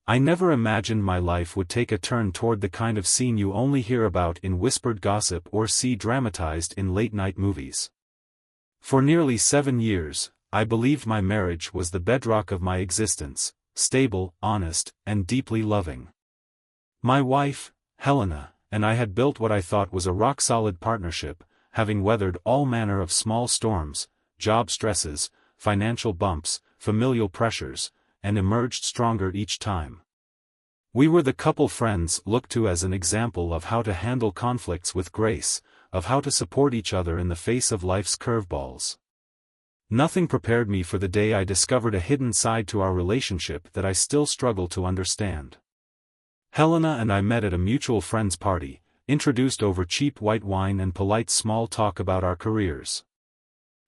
I never imagined my life would take a turn toward the kind of scene you only hear about in whispered gossip or see dramatized in late-night movies. For nearly 7 years, I believed my marriage was the bedrock of my existence, stable, honest, and deeply loving. My wife, Helena, and I had built what I thought was a rock-solid partnership, having weathered all manner of small storms, job stresses, financial bumps, familial pressures, and emerged stronger each time. We were the couple friends looked to as an example of how to handle conflicts with grace, of how to support each other in the face of life's curveballs. Nothing prepared me for the day I discovered a hidden side to our relationship that I still struggle to understand. Helena and I met at a mutual friend's party, introduced over cheap white wine and polite small talk about our careers.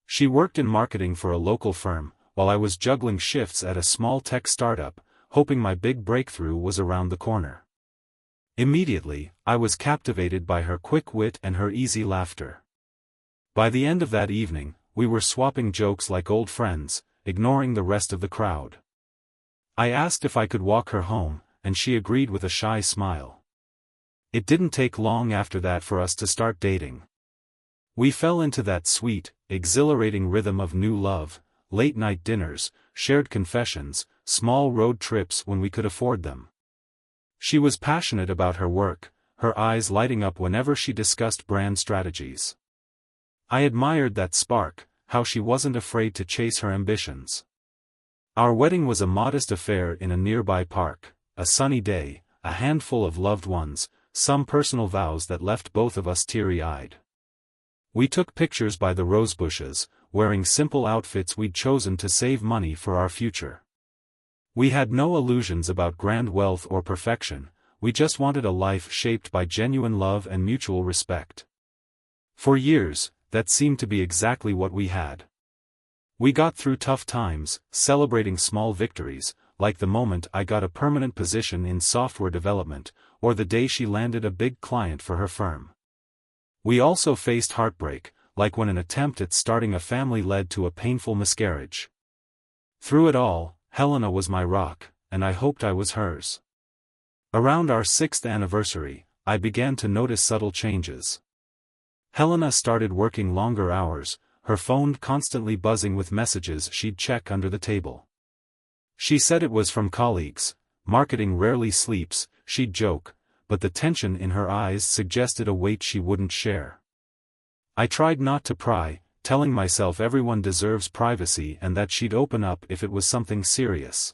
She worked in marketing for a local firm, while I was juggling shifts at a small tech startup, hoping my big breakthrough was around the corner. Immediately, I was captivated by her quick wit and her easy laughter. By the end of that evening, we were swapping jokes like old friends, ignoring the rest of the crowd. I asked if I could walk her home, and she agreed with a shy smile. It didn't take long after that for us to start dating. We fell into that sweet, exhilarating rhythm of new love, late-night dinners, shared confessions, small road trips when we could afford them. She was passionate about her work, her eyes lighting up whenever she discussed brand strategies. I admired that spark, how she wasn't afraid to chase her ambitions. Our wedding was a modest affair in a nearby park, a sunny day, a handful of loved ones, some personal vows that left both of us teary-eyed. We took pictures by the rose bushes, wearing simple outfits we'd chosen to save money for our future. We had no illusions about grand wealth or perfection, we just wanted a life shaped by genuine love and mutual respect. For years, that seemed to be exactly what we had. We got through tough times, celebrating small victories, like the moment I got a permanent position in software development, or the day she landed a big client for her firm. We also faced heartbreak, like when an attempt at starting a family led to a painful miscarriage. Through it all, Helena was my rock, and I hoped I was hers. Around our 6th anniversary, I began to notice subtle changes. Helena started working longer hours, her phone constantly buzzing with messages she'd check under the table. She said it was from colleagues. Marketing rarely sleeps, she'd joke, but the tension in her eyes suggested a weight she wouldn't share. I tried not to pry, telling myself everyone deserves privacy and that she'd open up if it was something serious.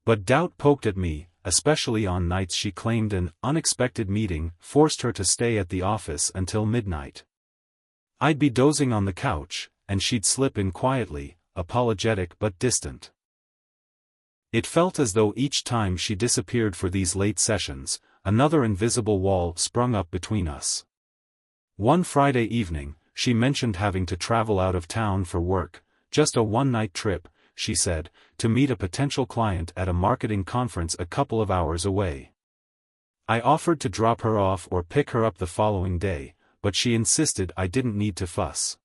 But doubt poked at me, especially on nights she claimed an unexpected meeting forced her to stay at the office until midnight. I'd be dozing on the couch, and she'd slip in quietly, apologetic but distant. It felt as though each time she disappeared for these late sessions, another invisible wall sprung up between us. One Friday evening, she mentioned having to travel out of town for work, just a one-night trip, she said, to meet a potential client at a marketing conference a couple of hours away. I offered to drop her off or pick her up the following day, but she insisted I didn't need to fuss.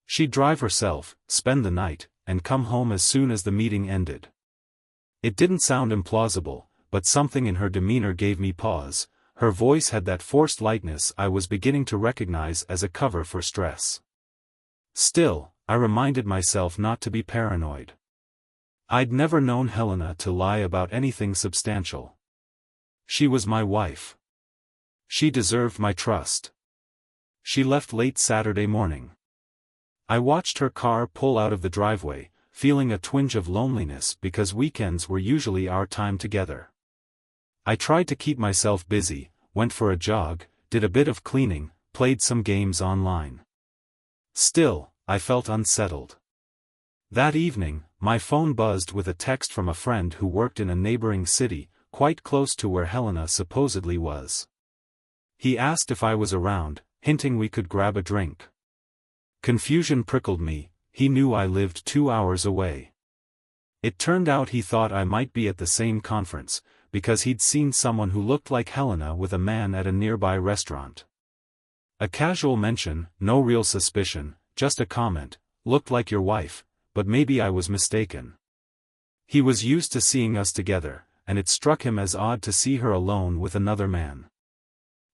She'd drive herself, spend the night, and come home as soon as the meeting ended. It didn't sound implausible, but something in her demeanor gave me pause. Her voice had that forced lightness I was beginning to recognize as a cover for stress. Still, I reminded myself not to be paranoid. I'd never known Helena to lie about anything substantial. She was my wife. She deserved my trust. She left late Saturday morning. I watched her car pull out of the driveway, feeling a twinge of loneliness because weekends were usually our time together. I tried to keep myself busy, went for a jog, did a bit of cleaning, played some games online. Still, I felt unsettled. That evening, my phone buzzed with a text from a friend who worked in a neighboring city, quite close to where Helena supposedly was. He asked if I was around, hinting we could grab a drink. Confusion prickled me. He knew I lived 2 hours away. It turned out he thought I might be at the same conference, because he'd seen someone who looked like Helena with a man at a nearby restaurant. A casual mention, no real suspicion, just a comment, looked like your wife, but maybe I was mistaken. He was used to seeing us together, and it struck him as odd to see her alone with another man.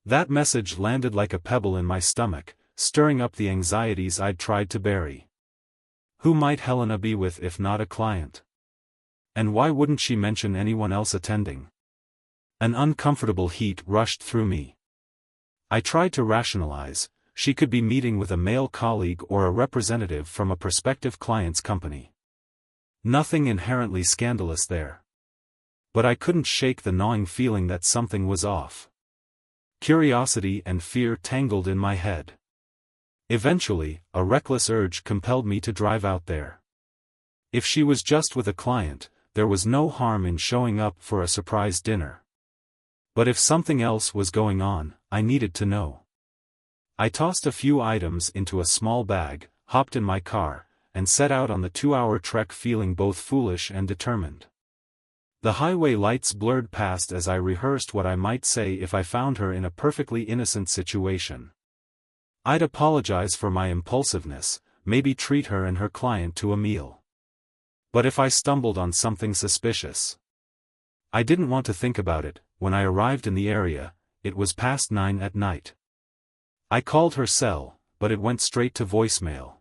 That message landed like a pebble in my stomach, stirring up the anxieties I'd tried to bury. Who might Helena be with if not a client? And why wouldn't she mention anyone else attending? An uncomfortable heat rushed through me. I tried to rationalize. She could be meeting with a male colleague or a representative from a prospective client's company. Nothing inherently scandalous there. But I couldn't shake the gnawing feeling that something was off. Curiosity and fear tangled in my head. Eventually, a reckless urge compelled me to drive out there. If she was just with a client, there was no harm in showing up for a surprise dinner. But if something else was going on, I needed to know. I tossed a few items into a small bag, hopped in my car, and set out on the 2-hour trek feeling both foolish and determined. The highway lights blurred past as I rehearsed what I might say if I found her in a perfectly innocent situation. I'd apologize for my impulsiveness, maybe treat her and her client to a meal. But if I stumbled on something suspicious? I didn't want to think about it. When I arrived in the area, it was past 9 at night. I called her cell, but it went straight to voicemail.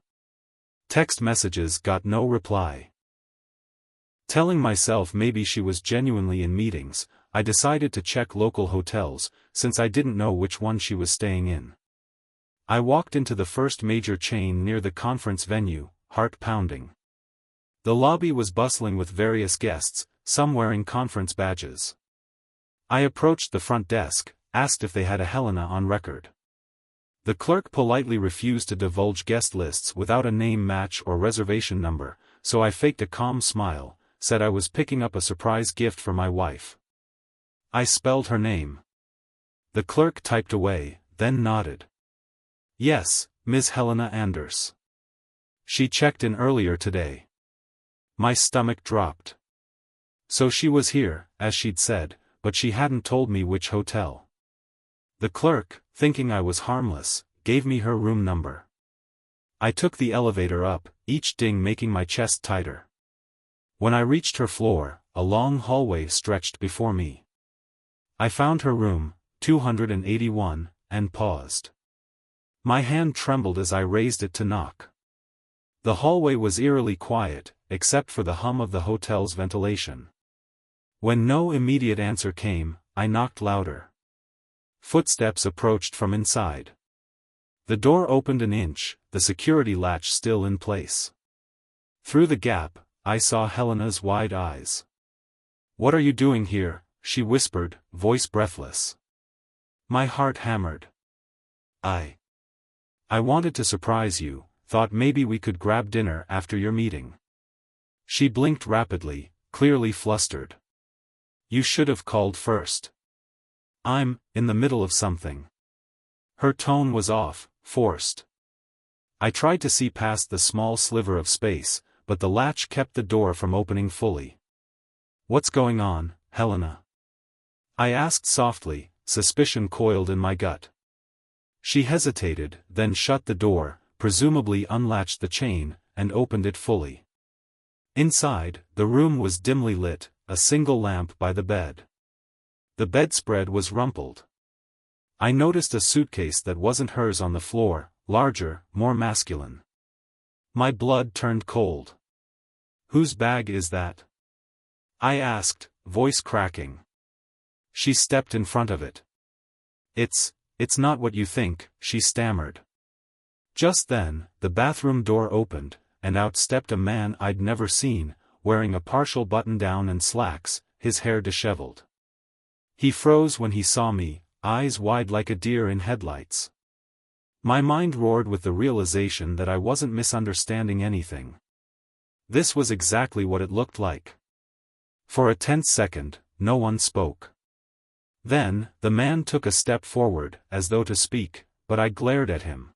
Text messages got no reply. Telling myself maybe she was genuinely in meetings, I decided to check local hotels, since I didn't know which one she was staying in. I walked into the first major chain near the conference venue, heart pounding. The lobby was bustling with various guests, some wearing conference badges. I approached the front desk, asked if they had a Helena on record. The clerk politely refused to divulge guest lists without a name match or reservation number, so I faked a calm smile, said I was picking up a surprise gift for my wife. I spelled her name. The clerk typed away, then nodded. Yes, Ms. Helena Anders. She checked in earlier today. My stomach dropped. So she was here, as she'd said, but she hadn't told me which hotel. The clerk, thinking I was harmless, gave me her room number. I took the elevator up, each ding making my chest tighter. When I reached her floor, a long hallway stretched before me. I found her room, 281, and paused. My hand trembled as I raised it to knock. The hallway was eerily quiet, except for the hum of the hotel's ventilation. When no immediate answer came, I knocked louder. Footsteps approached from inside. The door opened an inch, the security latch still in place. Through the gap, I saw Helena's wide eyes. "What are you doing here?" she whispered, voice breathless. My heart hammered. I wanted to surprise you, thought maybe we could grab dinner after your meeting." She blinked rapidly, clearly flustered. "You should have called first. I'm in the middle of something." Her tone was off, forced. I tried to see past the small sliver of space, but the latch kept the door from opening fully. "What's going on, Helena?" I asked softly, suspicion coiled in my gut. She hesitated, then shut the door, presumably unlatched the chain, and opened it fully. Inside, the room was dimly lit, a single lamp by the bed. The bedspread was rumpled. I noticed a suitcase that wasn't hers on the floor, larger, more masculine. My blood turned cold. "Whose bag is that?" I asked, voice cracking. She stepped in front of it. It's not what you think," she stammered. Just then, the bathroom door opened, and out stepped a man I'd never seen, wearing a partial button-down and slacks, his hair disheveled. He froze when he saw me, eyes wide like a deer in headlights. My mind roared with the realization that I wasn't misunderstanding anything. This was exactly what it looked like. For a tense second, no one spoke. Then, the man took a step forward, as though to speak, but I glared at him.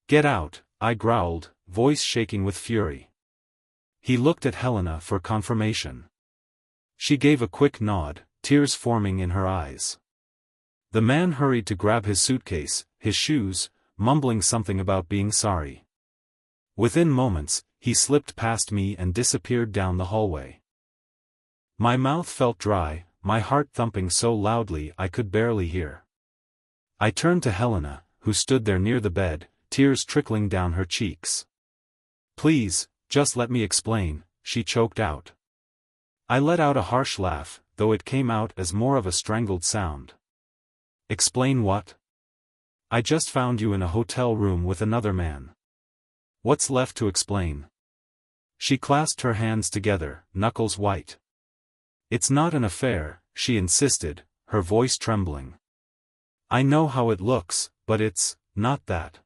"Get out," I growled, voice shaking with fury. He looked at Helena for confirmation. She gave a quick nod, tears forming in her eyes. The man hurried to grab his suitcase, his shoes, mumbling something about being sorry. Within moments, he slipped past me and disappeared down the hallway. My mouth felt dry, my heart thumping so loudly I could barely hear. I turned to Helena, who stood there near the bed, tears trickling down her cheeks. "Please, just let me explain," she choked out. I let out a harsh laugh, though it came out as more of a strangled sound. "Explain what? I just found you in a hotel room with another man. What's left to explain?" She clasped her hands together, knuckles white. "It's not an affair," she insisted, her voice trembling. "I know how it looks, but it's not that."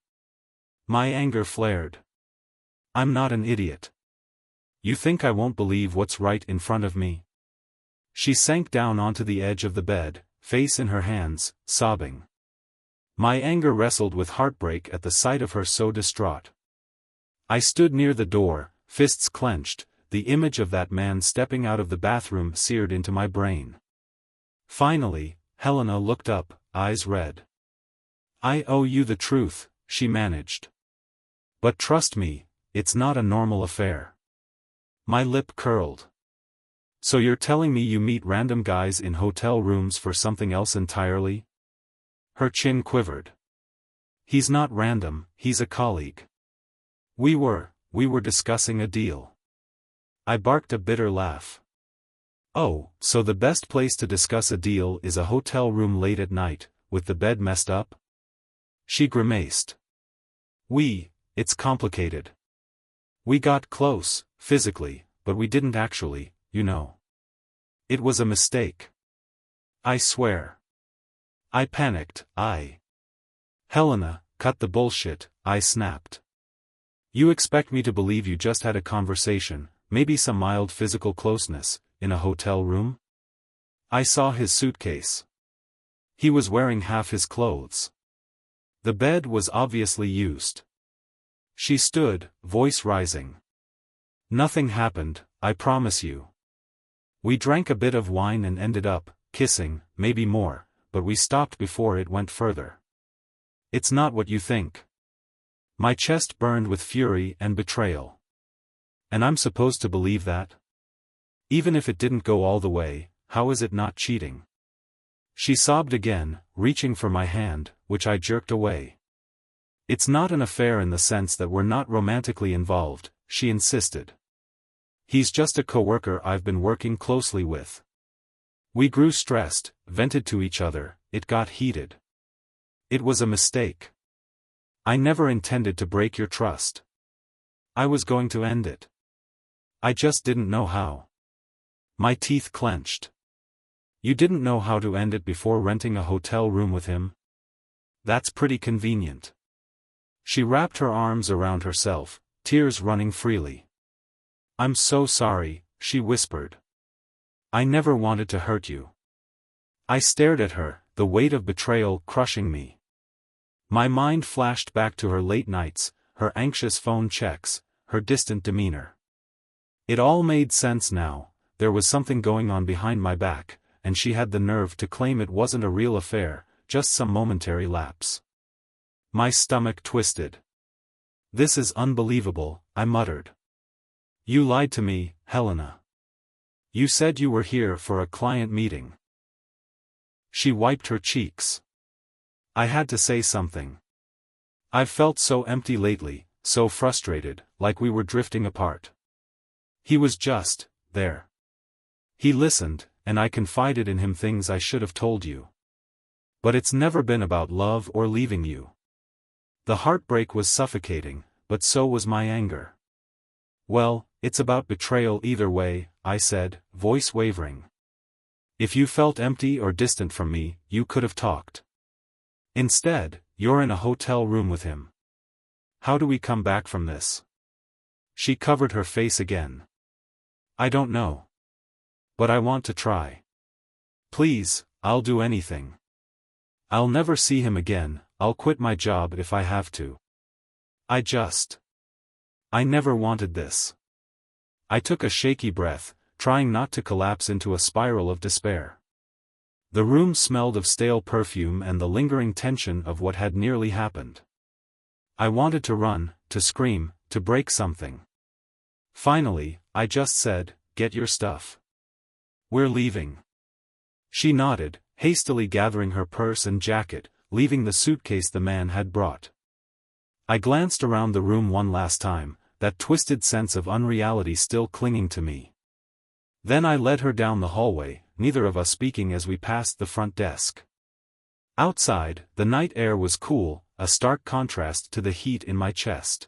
My anger flared. "I'm not an idiot. You think I won't believe what's right in front of me?" She sank down onto the edge of the bed, face in her hands, sobbing. My anger wrestled with heartbreak at the sight of her so distraught. I stood near the door, fists clenched, the image of that man stepping out of the bathroom seared into my brain. Finally, Helena looked up, eyes red. "I owe you the truth," she managed. "But trust me, it's not a normal affair." My lip curled. "So you're telling me you meet random guys in hotel rooms for something else entirely?" Her chin quivered. "He's not random, he's a colleague. We were discussing a deal." I barked a bitter laugh. "Oh, so the best place to discuss a deal is a hotel room late at night, with the bed messed up?" She grimaced. It's complicated. We got close, physically, but we didn't actually, you know. It was a mistake. I swear." I panicked. "Helena, cut the bullshit," I snapped. "You expect me to believe you just had a conversation, maybe some mild physical closeness, in a hotel room?" I saw his suitcase. He was wearing half his clothes. The bed was obviously used. She stood, voice rising. "Nothing happened, I promise you. We drank a bit of wine and ended up kissing, maybe more, but we stopped before it went further. It's not what you think." My chest burned with fury and betrayal. And I'm supposed to believe that? Even if it didn't go all the way, how is it not cheating? She sobbed again, reaching for my hand, which I jerked away. "It's not an affair in the sense that we're not romantically involved," she insisted. "He's just a coworker I've been working closely with." We grew stressed, vented to each other, it got heated. "It was a mistake. I never intended to break your trust. I was going to end it. I just didn't know how." My teeth clenched. "You didn't know how to end it before renting a hotel room with him? That's pretty convenient." She wrapped her arms around herself, tears running freely. "I'm so sorry," she whispered. "I never wanted to hurt you." I stared at her, the weight of betrayal crushing me. My mind flashed back to her late nights, her anxious phone checks, her distant demeanor. It all made sense now. There was something going on behind my back, and she had the nerve to claim it wasn't a real affair, just some momentary lapse. My stomach twisted. "This is unbelievable," I muttered. "You lied to me, Helena. You said you were here for a client meeting." She wiped her cheeks. I had to say something. I've felt so empty lately, so frustrated, like we were drifting apart. He was just there. He listened, and I confided in him things I should have told you. But it's never been about love or leaving you. The heartbreak was suffocating, but so was my anger. "Well, it's about betrayal either way," I said, voice wavering. "If you felt empty or distant from me, you could have talked. Instead, you're in a hotel room with him. How do we come back from this?" She covered her face again. "I don't know. But I want to try. Please, I'll do anything. I'll never see him again, I'll quit my job if I have to. I never wanted this." I took a shaky breath, trying not to collapse into a spiral of despair. The room smelled of stale perfume and the lingering tension of what had nearly happened. I wanted to run, to scream, to break something. Finally, I just said, "Get your stuff." "We're leaving." She nodded, hastily gathering her purse and jacket, leaving the suitcase the man had brought. I glanced around the room one last time, that twisted sense of unreality still clinging to me. Then I led her down the hallway, neither of us speaking as we passed the front desk. Outside, the night air was cool, a stark contrast to the heat in my chest.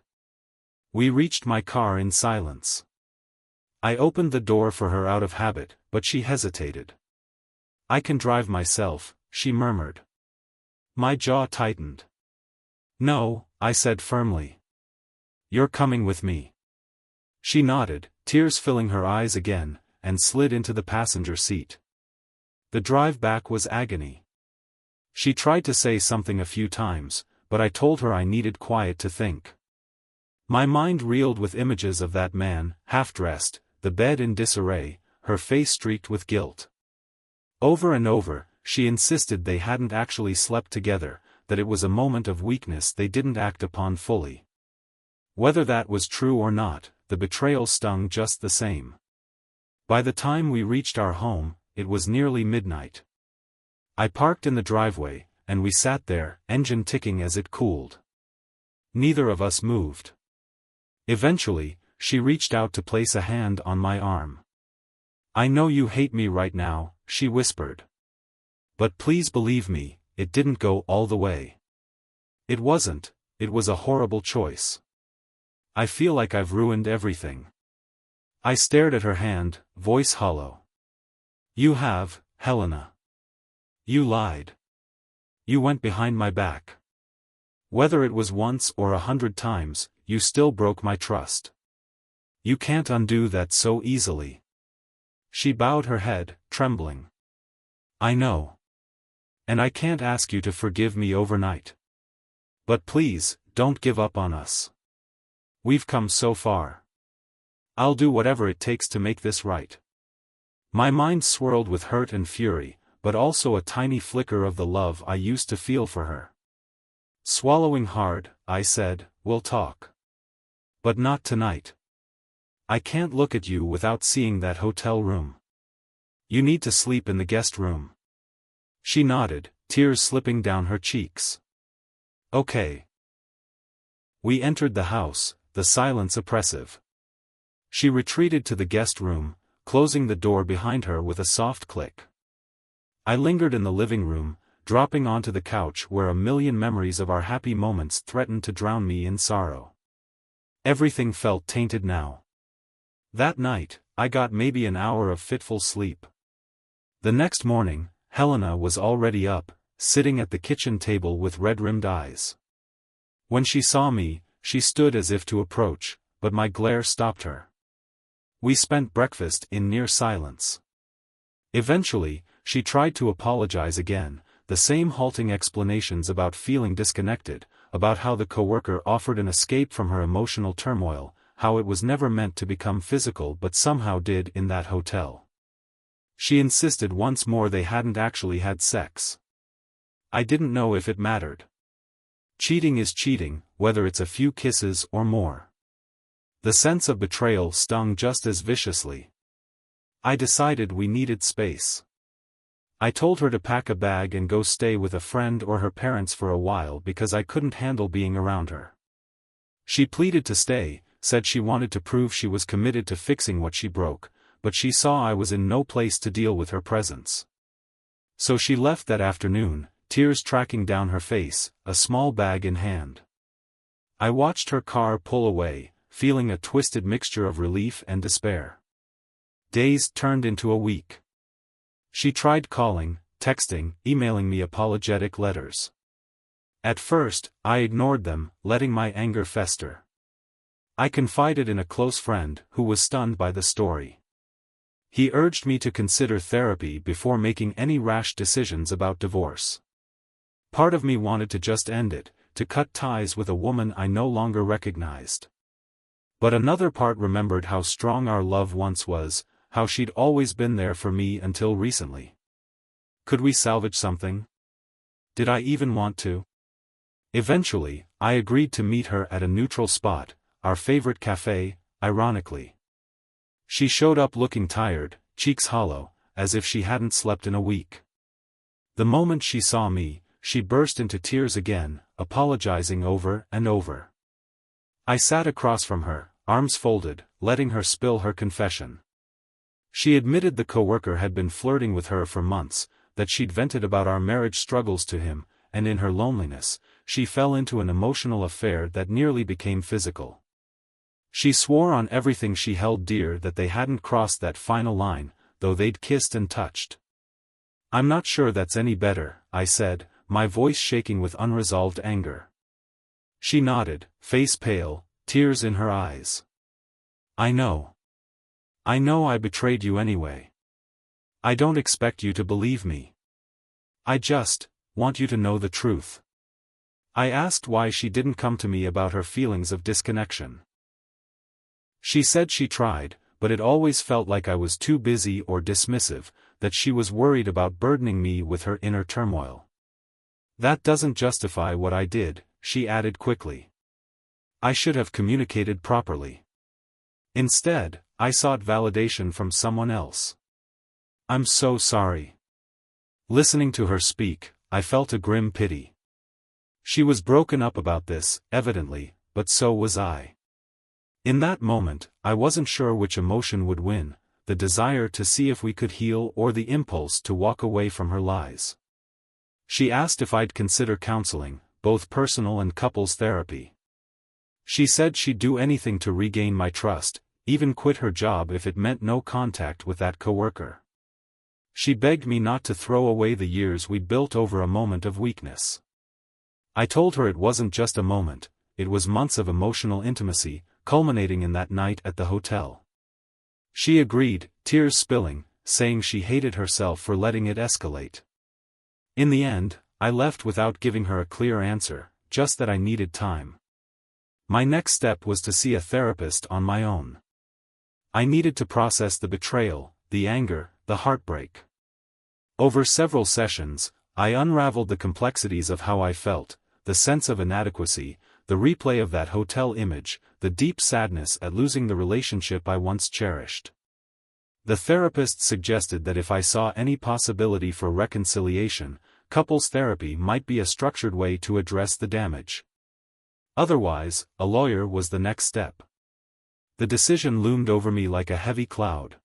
We reached my car in silence. I opened the door for her out of habit, but she hesitated. "I can drive myself," she murmured. My jaw tightened. "No," I said firmly. "You're coming with me." She nodded, tears filling her eyes again, and slid into the passenger seat. The drive back was agony. She tried to say something a few times, but I told her I needed quiet to think. My mind reeled with images of that man, half-dressed, the bed in disarray, her face streaked with guilt. Over and over, she insisted they hadn't actually slept together, that it was a moment of weakness they didn't act upon fully. Whether that was true or not, the betrayal stung just the same. By the time we reached our home, it was nearly midnight. I parked in the driveway, and we sat there, engine ticking as it cooled. Neither of us moved. Eventually, she reached out to place a hand on my arm. "I know you hate me right now," she whispered. "But please believe me, it didn't go all the way. It wasn't, it was a horrible choice. I feel like I've ruined everything." I stared at her hand, voice hollow. "You have, Helena. You lied. You went behind my back. Whether it was once or 100 times, you still broke my trust. You can't undo that so easily." She bowed her head, trembling. "I know. And I can't ask you to forgive me overnight. But please, don't give up on us. We've come so far. I'll do whatever it takes to make this right." My mind swirled with hurt and fury, but also a tiny flicker of the love I used to feel for her. Swallowing hard, I said, "We'll talk. But not tonight. I can't look at you without seeing that hotel room. You need to sleep in the guest room." She nodded, tears slipping down her cheeks. "Okay." We entered the house, the silence oppressive. She retreated to the guest room, closing the door behind her with a soft click. I lingered in the living room, dropping onto the couch where a million memories of our happy moments threatened to drown me in sorrow. Everything felt tainted now. That night, I got maybe an hour of fitful sleep. The next morning, Helena was already up, sitting at the kitchen table with red-rimmed eyes. When she saw me, she stood as if to approach, but my glare stopped her. We spent breakfast in near silence. Eventually, she tried to apologize again, the same halting explanations about feeling disconnected, about how the coworker offered an escape from her emotional turmoil, how it was never meant to become physical but somehow did in that hotel. She insisted once more they hadn't actually had sex. I didn't know if it mattered. Cheating is cheating, whether it's a few kisses or more. The sense of betrayal stung just as viciously. I decided we needed space. I told her to pack a bag and go stay with a friend or her parents for a while because I couldn't handle being around her. She pleaded to stay, said she wanted to prove she was committed to fixing what she broke, but she saw I was in no place to deal with her presence. So she left that afternoon, tears tracking down her face, a small bag in hand. I watched her car pull away, feeling a twisted mixture of relief and despair. Days turned into a week. She tried calling, texting, emailing me apologetic letters. At first, I ignored them, letting my anger fester. I confided in a close friend, who was stunned by the story. He urged me to consider therapy before making any rash decisions about divorce. Part of me wanted to just end it, to cut ties with a woman I no longer recognized. But another part remembered how strong our love once was, how she'd always been there for me until recently. Could we salvage something? Did I even want to? Eventually, I agreed to meet her at a neutral spot, our favorite cafe, ironically. She showed up looking tired, cheeks hollow, as if she hadn't slept in a week. The moment she saw me, she burst into tears again, apologizing over and over. I sat across from her, arms folded, letting her spill her confession. She admitted the coworker had been flirting with her for months, that she'd vented about our marriage struggles to him, and in her loneliness, she fell into an emotional affair that nearly became physical. She swore on everything she held dear that they hadn't crossed that final line, though they'd kissed and touched. "I'm not sure that's any better," I said, my voice shaking with unresolved anger. She nodded, face pale, tears in her eyes. I know I betrayed you anyway. I don't expect you to believe me. I just want you to know the truth." I asked why she didn't come to me about her feelings of disconnection. She said she tried, but it always felt like I was too busy or dismissive, that she was worried about burdening me with her inner turmoil. "That doesn't justify what I did," she added quickly. "I should have communicated properly. Instead, I sought validation from someone else. I'm so sorry." Listening to her speak, I felt a grim pity. She was broken up about this, evidently, but so was I. In that moment, I wasn't sure which emotion would win, the desire to see if we could heal or the impulse to walk away from her lies. She asked if I'd consider counseling, both personal and couples therapy. She said she'd do anything to regain my trust, even quit her job if it meant no contact with that coworker. She begged me not to throw away the years we'd built over a moment of weakness. I told her it wasn't just a moment, it was months of emotional intimacy, culminating in that night at the hotel. She agreed, tears spilling, saying she hated herself for letting it escalate. In the end, I left without giving her a clear answer, just that I needed time. My next step was to see a therapist on my own. I needed to process the betrayal, the anger, the heartbreak. Over several sessions, I unraveled the complexities of how I felt, the sense of inadequacy, the replay of that hotel image, the deep sadness at losing the relationship I once cherished. The therapist suggested that if I saw any possibility for reconciliation, couples therapy might be a structured way to address the damage. Otherwise, a lawyer was the next step. The decision loomed over me like a heavy cloud.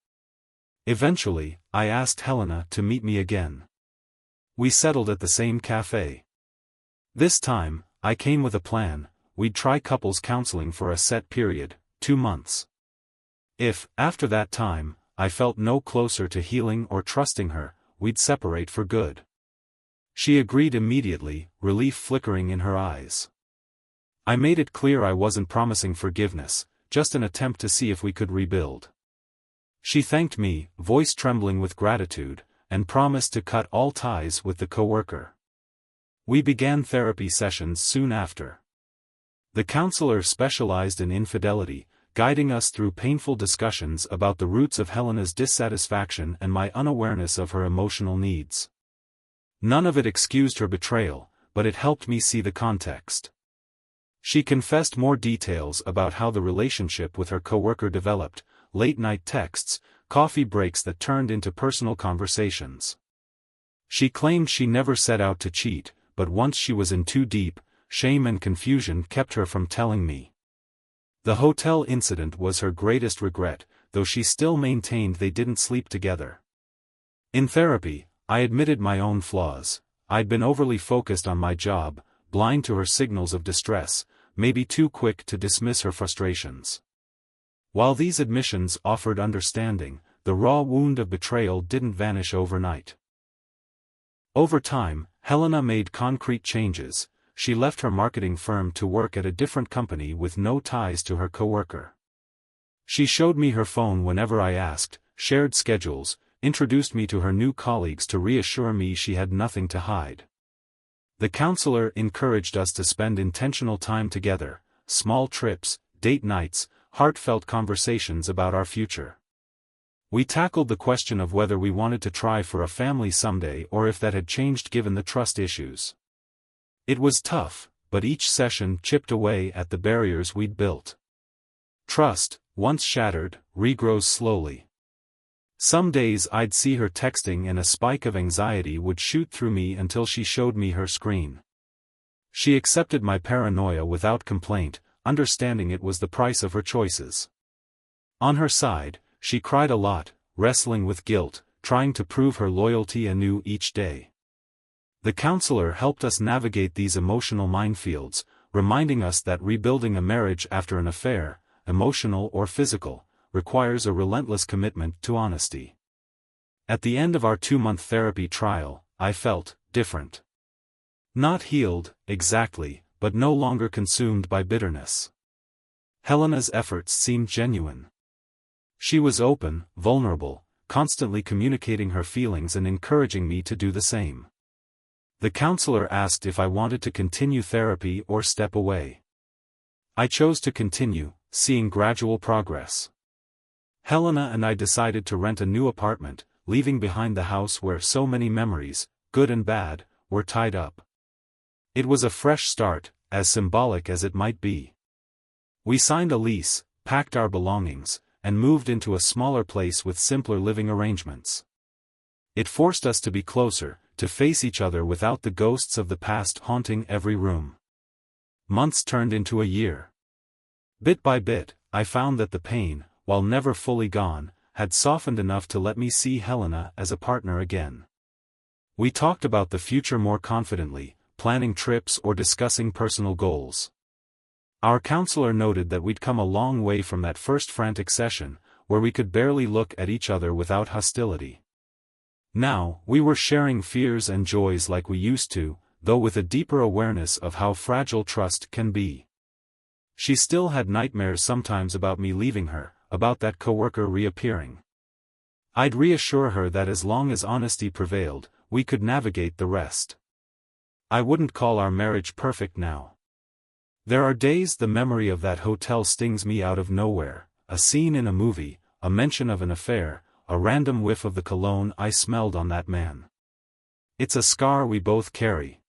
Eventually, I asked Helena to meet me again. We settled at the same cafe. This time, I came with a plan: we'd try couples counseling for a set period, 2 months. If, after that time, I felt no closer to healing or trusting her, we'd separate for good. She agreed immediately, relief flickering in her eyes. I made it clear I wasn't promising forgiveness, just an attempt to see if we could rebuild. She thanked me, voice trembling with gratitude, and promised to cut all ties with the coworker. We began therapy sessions soon after. The counselor specialized in infidelity, guiding us through painful discussions about the roots of Helena's dissatisfaction and my unawareness of her emotional needs. None of it excused her betrayal, but it helped me see the context. She confessed more details about how the relationship with her coworker developed: late-night texts, coffee breaks that turned into personal conversations. She claimed she never set out to cheat, but once she was in too deep, shame and confusion kept her from telling me. The hotel incident was her greatest regret, though she still maintained they didn't sleep together. In therapy, I admitted my own flaws. I'd been overly focused on my job, blind to her signals of distress, maybe too quick to dismiss her frustrations. While these admissions offered understanding, the raw wound of betrayal didn't vanish overnight. Over time, Helena made concrete changes. She left her marketing firm to work at a different company with no ties to her coworker. She showed me her phone whenever I asked, shared schedules, introduced me to her new colleagues to reassure me she had nothing to hide. The counselor encouraged us to spend intentional time together: small trips, date nights, heartfelt conversations about our future. We tackled the question of whether we wanted to try for a family someday or if that had changed given the trust issues. It was tough, but each session chipped away at the barriers we'd built. Trust, once shattered, regrows slowly. Some days I'd see her texting and a spike of anxiety would shoot through me until she showed me her screen. She accepted my paranoia without complaint, understanding it was the price of her choices. On her side, she cried a lot, wrestling with guilt, trying to prove her loyalty anew each day. The counselor helped us navigate these emotional minefields, reminding us that rebuilding a marriage after an affair, emotional or physical, requires a relentless commitment to honesty. At the end of our 2-month therapy trial, I felt different. Not healed, exactly, but no longer consumed by bitterness. Helena's efforts seemed genuine. She was open, vulnerable, constantly communicating her feelings and encouraging me to do the same. The counselor asked if I wanted to continue therapy or step away. I chose to continue, seeing gradual progress. Helena and I decided to rent a new apartment, leaving behind the house where so many memories, good and bad, were tied up. It was a fresh start, as symbolic as it might be. We signed a lease, packed our belongings, and moved into a smaller place with simpler living arrangements. It forced us to be closer, to face each other without the ghosts of the past haunting every room. Months turned into a year. Bit by bit, I found that the pain, while never fully gone, had softened enough to let me see Helena as a partner again. We talked about the future more confidently, planning trips or discussing personal goals. Our counselor noted that we'd come a long way from that first frantic session, where we could barely look at each other without hostility. Now, we were sharing fears and joys like we used to, though with a deeper awareness of how fragile trust can be. She still had nightmares sometimes about me leaving her, about that coworker reappearing. I'd reassure her that as long as honesty prevailed, we could navigate the rest. I wouldn't call our marriage perfect now. There are days the memory of that hotel stings me out of nowhere, a scene in a movie, a mention of an affair, a random whiff of the cologne I smelled on that man. It's a scar we both carry.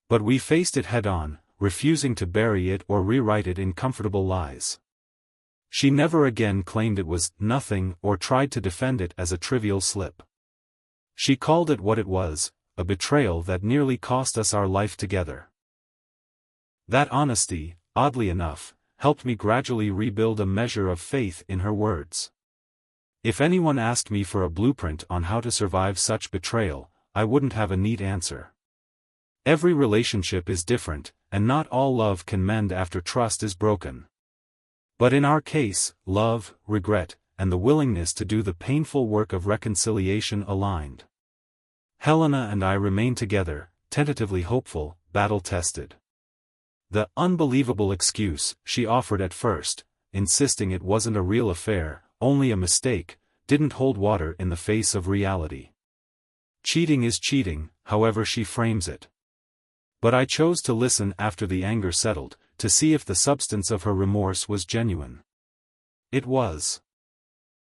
But we faced it head-on, refusing to bury it or rewrite it in comfortable lies. She never again claimed it was nothing or tried to defend it as a trivial slip. She called it what it was, a betrayal that nearly cost us our life together. That honesty, oddly enough, helped me gradually rebuild a measure of faith in her words. If anyone asked me for a blueprint on how to survive such betrayal, I wouldn't have a neat answer. Every relationship is different, and not all love can mend after trust is broken. But in our case, love, regret, and the willingness to do the painful work of reconciliation aligned. Helena and I remain together, tentatively hopeful, battle-tested. The unbelievable excuse she offered at first, insisting it wasn't a real affair, only a mistake, didn't hold water in the face of reality. Cheating is cheating, however she frames it. But I chose to listen after the anger settled, to see if the substance of her remorse was genuine. It was.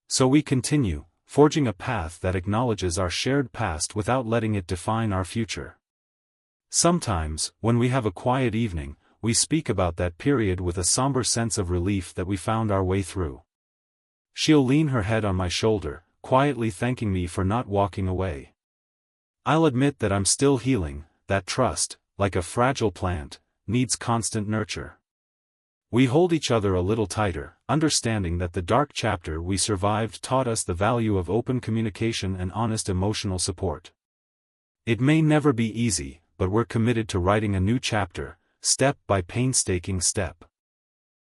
So we continue, forging a path that acknowledges our shared past without letting it define our future. Sometimes, when we have a quiet evening, we speak about that period with a somber sense of relief that we found our way through. She'll lean her head on my shoulder, quietly thanking me for not walking away. I'll admit that I'm still healing, that trust, like a fragile plant, needs constant nurture. We hold each other a little tighter, understanding that the dark chapter we survived taught us the value of open communication and honest emotional support. It may never be easy, but we're committed to writing a new chapter, step by painstaking step.